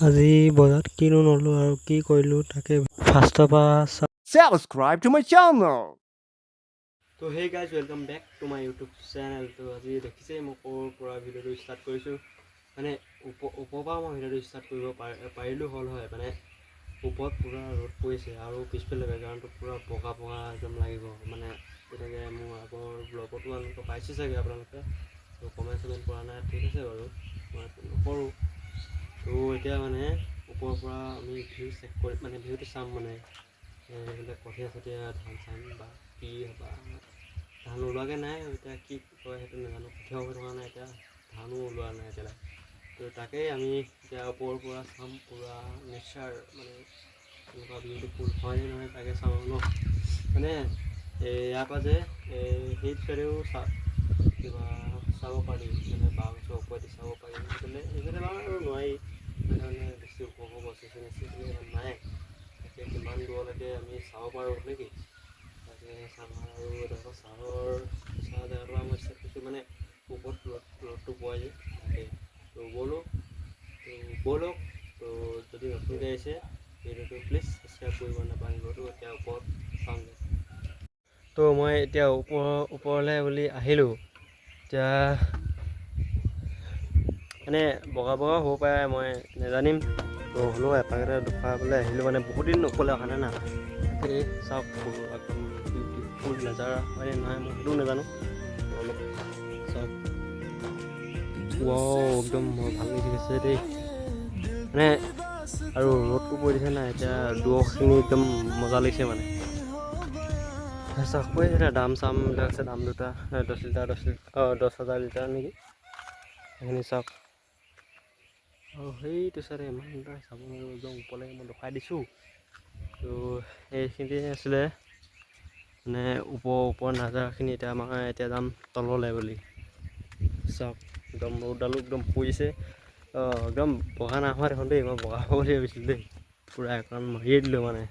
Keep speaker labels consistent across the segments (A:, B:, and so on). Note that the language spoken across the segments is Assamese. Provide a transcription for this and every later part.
A: আজি বজাৰত কিনো নলোঁ আৰু কি কৰিলোঁ তাকে ফাৰ্ষ্টৰ পৰা
B: Subscribe to my channel.
A: তো hey guys welcome back to my YouTube channel. তো আজি দেখিছেই মই ক'ৰ পৰা ভিডিঅ'টো ষ্টাৰ্ট কৰিছোঁ। মানে ওপৰৰ পৰা মই ভিডিঅ'টো ষ্টাৰ্ট কৰিব পাৰিলোঁ হ'ল হয়। মানে ওপৰত পূৰা ৰ'দ পৰিছে আৰু পিছফালে বেকগ্ৰাউণ্ডটো পূৰা বগা বগা একদম লাগিব। মানে তেনেকৈ মোৰ আগৰ ব্লগতো আপোনালোকে পাইছে চাগে আপোনালোকে। তো কমেণ্ট কৰা নাই, ঠিক আছে বাৰু, মই নকৰোঁ। তো এতিয়া মানে ওপৰৰ পৰা আমি ভিউ চেক কৰি মানে ভিউটো চাম মানে এইবিলাক কঠীয়া চঠীয়া ধান চান বা কি বা ধান ওলোৱাগৈ নাই। এতিয়া কি কয় সেইটো নাজানো, কঠীয়াও হৈ থকা নাই, এতিয়া ধানো ওলোৱা নাই এতিয়ালৈ। তো তাকেই আমি এতিয়া ওপৰৰ পৰা চাম পূৰা নেচাৰ মানে এনেকুৱা বিউটিফুল হয় নে নহয় তাকে চাওঁ ন। মানে ইয়াৰ পৰা যে সেই চাইডেও কিবা চাব পাৰি, মানে বাঁহগছৰ ওপৰেদি চাব পাৰি। সেইফালে বাৰু আৰু নোৱাৰি, মানে বেছি ওখ ওখ গছ গছনি ইমান নাই। তাকে কিমান দূৰলৈকে আমি চাব পাৰোঁ নেকি, তাকে চাম। আৰু ধৰক চাহ জেগাটো মই চেক কৰিছোঁ, মানে ওপৰত ৰ'দটো পোৱা যায় তাকে। তো ব'লক তো যদি নতুনকৈ আহিছে ভিডিঅ'টো প্লিজ ছাবস্ক্ৰাইব কৰিব নাপাহৰিব। এতিয়া ওপৰত চাওঁগৈ। তো মই এতিয়া ওপৰলৈ বুলি আহিলোঁ। এতিয়া মানে বগা বগা হ'ব পাৰে, মই নাজানিম। তো হ'লেও এপাক এটা দেখুৱাবলৈ আহিলোঁ, মানে বহুত দিন অকলে অহা নাই না। এই চাওক একদম বিউটিফুল নাজাৰা হয়নে নহয় মই সেইটোও নাজানো। অলপ চাওক, একদম ভাল লাগি থাকিছে দেই। মানে আৰু ৰ'দটো পৰি দিছে না, এতিয়া দুৱখিনি একদম মজা লাগিছে মানে। চাওক এতিয়া দাম চামবিলাক আছে, দাম দুটা 10 লিটাৰ 10,000 লিটাৰ নেকি, সেইখিনি চাওক। আৰু সেইটো চাইডে ইমান এটা চাব নোৱাৰোঁ, একদম ওপৰলৈকে মই দেখাই দিছোঁ। তো সেইখিনিয়ে আছিলে মানে ওপৰ নাজাৰাখিনি। এতিয়া আমাৰ এতিয়া যাম তললৈ বুলি। চাওক একদম ৰ'দডালো একদম পৰিছে। একদম বগা নাই হোৱা দেখোন দেই, মই বগা হ'ব বুলি ভাবিছিলোঁ দেই, পূৰা এখন মাৰিয়ে দিলোঁ মানে।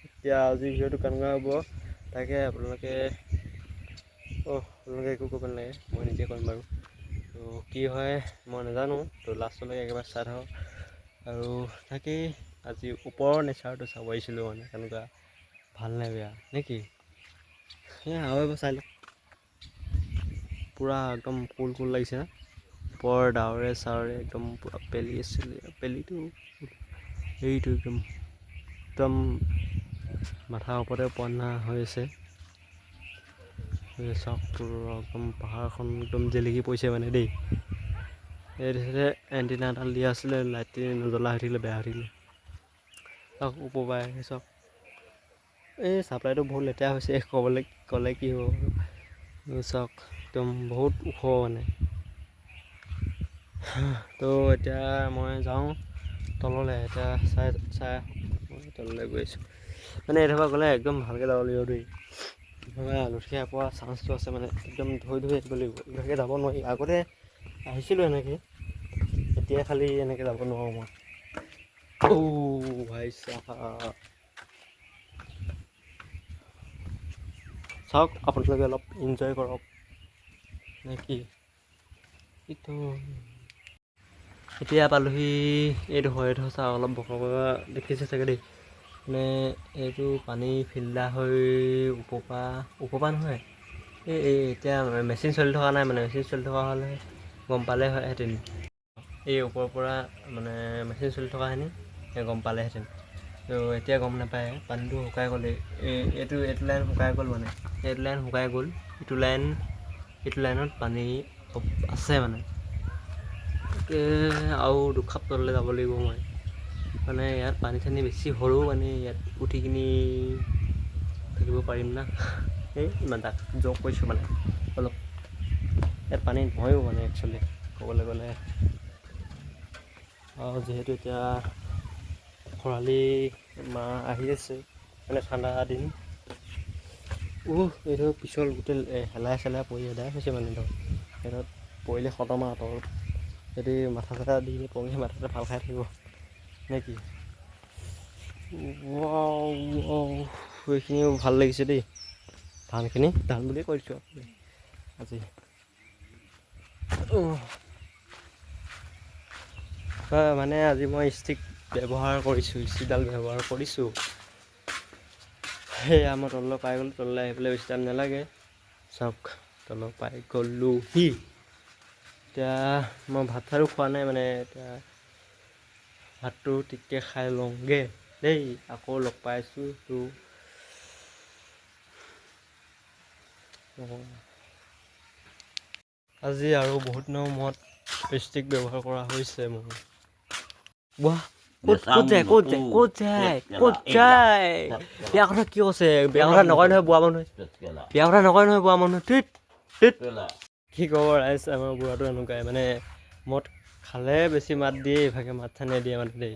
A: এতিয়া আজি ভিডিঅ'টো কেনেকুৱা হ'ব তাকে আপোনালোকে একো ক'ব নালাগে, মই নিজে কৰিম বাৰু। তো কি হয় মই নাজানো, তো লাষ্টলৈকে একেবাৰে চাই থাকক। আৰু তাকেই আজি ওপৰৰ নেচাৰটো চাব আহিছিলোঁ, মানে কেনেকুৱা ভাল নে বেয়া নে কি আৰু এবাৰ চাই লওক। পূৰা একদম কুল লাগিছে না, ওপৰৰ ডাৱৰে চাৱৰে একদম পূৰা পেলিটো হেৰিটো একদম মাথাৰ ওপৰতে পোৱা হৈ আছে। চাওক একদম পাহাৰখন একদম জিলিকি পৰিছে মানে দেই। এই এণ্টিনা এডাল দিয়া আছিলে, লাইট নজ্বলা হৈ থাকিলে, বেয়া হৈ থাকিলে। চাওক ওপৰ পৰা চাওক, এই চাপ্লাইটো বহুত লেতেৰা হৈছে, ক'লে কি হ'ব। চাওক একদম বহুত ওখ মানে। তো এতিয়া মই যাওঁ তললৈ। এতিয়া চাই মই তললৈ গৈ আছোঁ। মানে এইডোখৰ গ'লে একদম ভালকৈ যাব লাগিব দেই, লুঠিয়াই পোৱা চান্সটো আছে। মানে একদম ধৰি আহিব লাগিব, ইভাগে যাব নোৱাৰি। আগতে আহিছিলোঁ এনেকৈ, এতিয়া খালি এনেকৈ যাব নোৱাৰোঁ মই। ভাই চাহাব চাওক, আপোনালোকে অলপ এনজয় কৰক নে কি। এতিয়া পালোহি এইডোখৰ চাওক, অলপ বগা বগা দেখিছে চাগে দেই। মানে এইটো পানী ফিল্টাৰ হৈ ওপৰৰ পৰা নহয়, এই এতিয়া মেচিন চলি থকা নাই, মানে মেচিন চলি থকা হ'লে গম পালে হয়হেঁতেন। এই ওপৰৰ পৰা মানে মেচিন চলি থকাখিনি গম পালেহেঁতেন। তো এতিয়া গম নাপায়, পানীটো শুকাই গ'ল। এইটো লাইন শুকাই গ'ল, মানে এইটো লাইন শুকাই গ'ল। এইটো লাইনত পানী আছে মানে। আৰু দুখাপ তললৈ যাব লাগিব মই, মানে ইয়াত পানী চানী বেছি সৰু, মানে ইয়াত উঠি কিনি থাকিব পাৰিম না। ইমান তাক জক কৰিছোঁ মানে অলপ। ইয়াত পানী নহয়ও মানে একচুৱেলি ক'বলৈ গ'লে। যিহেতু এতিয়া খৰালি মাহ আহি আছে, মানে ঠাণ্ডা দিন। এইটো পিছল গোটেই শেলাই পৰি এদাই হৈছে মানে। সিহঁতত পৰিলে খতম আৰু তলত। যদি মাথা চাথা দি পৰি মাথাতে ফাল খাই থাকিব নে কি। এইখিনিও ভাল লাগিছে দেই, ধান বুলিয়ে কৈছোঁ আজি। মানে আজি মই ষ্টিক ব্যৱহাৰ কৰিছোঁ, ষ্টিকডাল ব্যৱহাৰ কৰিছোঁ। সেয়া মই তললৈ পাই গ'লোঁ, তললৈ আহি পেলাই বেছি টাইম নালাগে। চাওক তললৈ পাই গ'লোহি। এতিয়া মই ভাত চাতো খোৱা নাই মানে, এতিয়া ভাতটো ঠিককৈ খাই লওঁগৈ দেই, আকৌ লগ পাইছোঁ তো। আজি আৰু বহুত দিনৰ মূৰত ষ্টিক ব্যৱহাৰ কৰা হৈছে মোৰ। বাহ, ক'ত যায় বেয়া কথা কি কৈছে? বেয়া কথা নকয় নহয় বুঢ়া মানুহে, বেয়া কথা নকয় নহয় বুঢ়া মানুহে। কি ক'ব ৰাইজ, আমাৰ বুঢ়াটো এনেকুৱাই মানে, মদ খালে বেছি মাত দিয়ে, ইভাগে মাত চাত নিদিয়ে মানে দেই।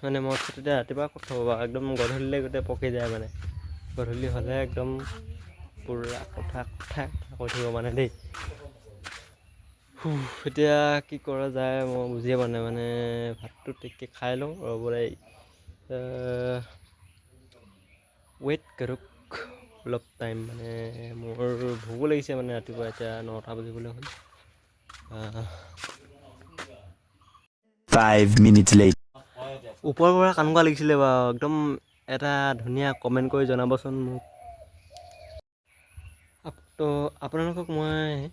A: মানে মদ তেতিয়া ৰাতিপুৱা ক'ত খাব বাৰু, একদম গধূলিলৈ গোটেই পকি যায় মানে। গধূলি হ'লে একদম পুৰা কথা কৈ থাকিব মানে দেই। এতিয়া কি কৰা যায় মই বুজিয়ে পোৱা নাই মানে, ভাতটো ঠিককৈ খাই লওঁ ৰ'বলৈ। ৱেইট কৰক অলপ টাইম, মানে মোৰ ভোকো লাগিছে মানে ৰাতিপুৱা, এতিয়া 9টা বাজিবলৈ হ'ল।
B: 5 minutes later.
A: ওপৰৰ পৰা কেনেকুৱা লাগিছিলে বাৰু, একদম এটা ধুনীয়া কমেণ্ট কৰি জনাবচোন মোক। তো আপোনালোকক মই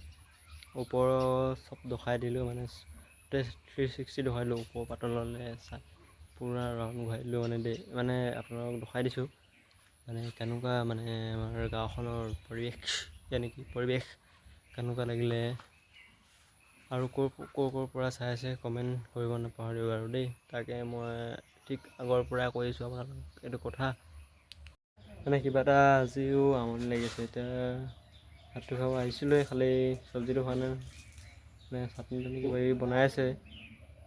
A: ওপৰৰ চব দেখাই দিলোঁ মানে, 360 দেখাই দিলোঁ, ওপৰৰ পাতললৈ পূৰা ৰাউণ্ড ঘূৰাই দিলোঁ মানে দেই। মানে আপোনালোকক দেখাই দিছোঁ মানে কেনেকুৱা মানে আমাৰ গাঁওখনৰ পৰিৱেশ কেনেকুৱা লাগিলে, আৰু ক'ৰ পৰা চাই আছে কমেণ্ট কৰিব নাপাহৰিব আৰু দেই। তাকে মই ঠিক আগৰ পৰাই কৈ আছোঁ আপোনালোকক এইটো কথা। মানে কিবা এটা আজিও আমনি লাগিছে। এতিয়া ভাতটো খাব আহিছিলোঁ, খালি চব্জিটো খোৱা নাই মানে, চাটনি কিবা কিবি বনাই আছে।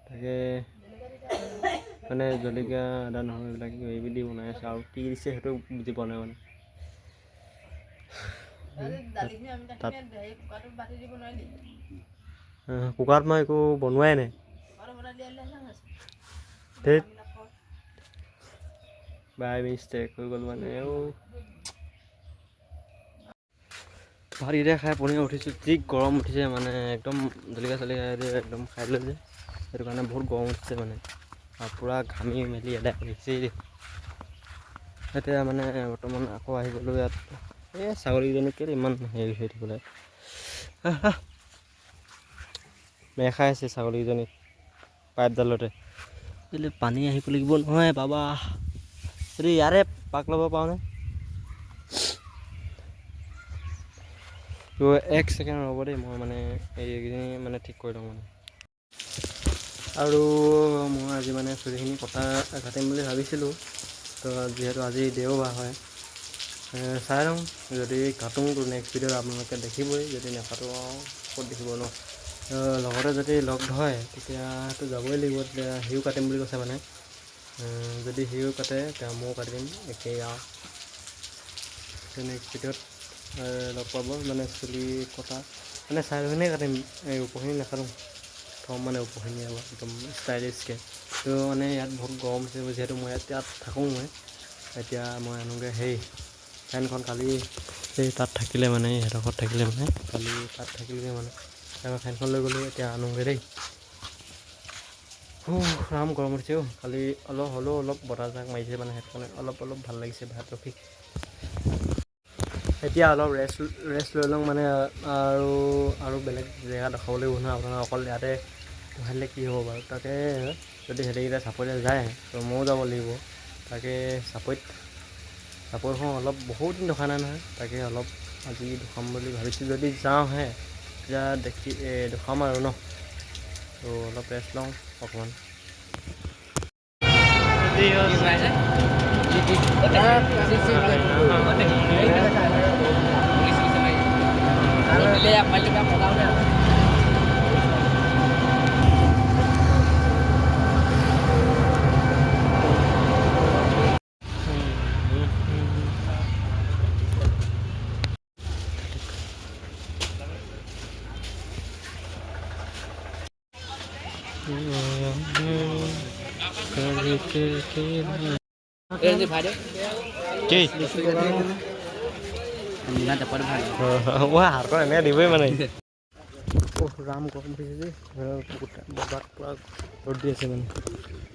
A: তাকে মানে জলকীয়া আদা নহৰু এইবিলাক কিবা কিবি দি বনাই আছে, আৰু কি দিছে সেইটো বুজি পোৱা নাই মানে। কুকাৰত মই একো বনোৱাই নাই। ধেত বাই মিষ্টেক হৈ গ'ল মানে। ভাতকেইটা খাই পনীয়া উঠিছোঁ, যি গৰম উঠিছে মানে, একদম জলকীয়া চলকীয়া একদম খাই দিলোঁ যে, সেইটো কাৰণে বহুত গৰম উঠিছে মানে, আৰু পূৰা ঘামি মেলি এদাই কৰিছে। এতিয়া মানে বৰ্তমান আকৌ আহি গ'লোঁ ইয়াত। এই ছাগলীকেইজনী কেলৈ ইমান হেৰি হৈ থাকিবলৈ মেৰ খাই আছে ছাগলীকেইজনী পাইপডালতে। পানী আহিব লাগিব নহয় বাবা, যদি ইয়াৰে পাক ল'ব পাৰোঁনে। তো 1 ছেকেণ্ড ৰ'ব দেই, মই মানে এইকেইজনী মানে ঠিক কৰি লওঁ মানে। আৰু মই আজি মানে চুলিখিনি কাটিম বুলি ভাবিছিলোঁ, তো যিহেতু আজি দেওবাৰ হয়, চাই লওঁ যদি কাটোঁ তো নেক্সট ভিডিঅ'ত আপোনালোকে দেখিবই, যদি নাকাটো আৰু ক'ত দেখিব ন। লগতে যদি লগ ধৰে তেতিয়াতো যাবই লাগিব, তেতিয়া সিও কাটিম বুলি কৈছে মানে। যদি সিও কাটে তেতিয়া ময়ো কাটি দিম একেই আৰু। নেক্সট ভিডিঅ'ত লগ পাব, মানে চুলি কটা মানে চাই পিনে কাটিম, এই ওপৰখিনি নাকাটোঁ, থ'ম মানে ওপৰখিনি অলপ একদম ষ্টাইলিছকৈ। তো মানে ইয়াত বহুত গৰম হৈছে, যিহেতু মই ইয়াত থাকোঁ। এতিয়া মই আনোগৈ ফেনখন, কালি সেই তাত থাকিলে মানে, সিহঁতৰ ঘৰত থাকিলে মানে, কালি তাত থাকিলেগৈ মানে, তাৰপৰা ফেনখন লৈ গ'লোঁ। এতিয়া আনোগৈ দেই। ৰাম গৰম উঠিছে। কালি অলপ বতাহজাক মাৰিছে মানে, সেইটো কাৰণে অলপ ভাল লাগিছে ভাত ৰখি। এতিয়া অলপ ৰেষ্ট লৈ লওঁ মানে, আৰু বেলেগ জেগা দেখাব লাগিব নহয় আপোনাক। অকল ইয়াতে দেখালে কি হ'ব বাৰু, তাকে যদি হেৰিকেইটা চাপৰিলে যায় তো ময়ো যাব লাগিব। তাকে চাপৰিখন অলপ বহুত দিন দেখা নাই নহয়, তাকে অলপ আজি দেখাম বুলি ভাবিছোঁ। যদি যাওঁহে তেতিয়া দেখাম আৰু ন। তো অলপ ৰেষ্ট লওঁ অকণমান। হাতখন এনেকৈ দিবই মানে। ৰাম গৰম উঠিছে যে বহুত বৰবাদ পূৰা ৰ'দ দি আছে মানে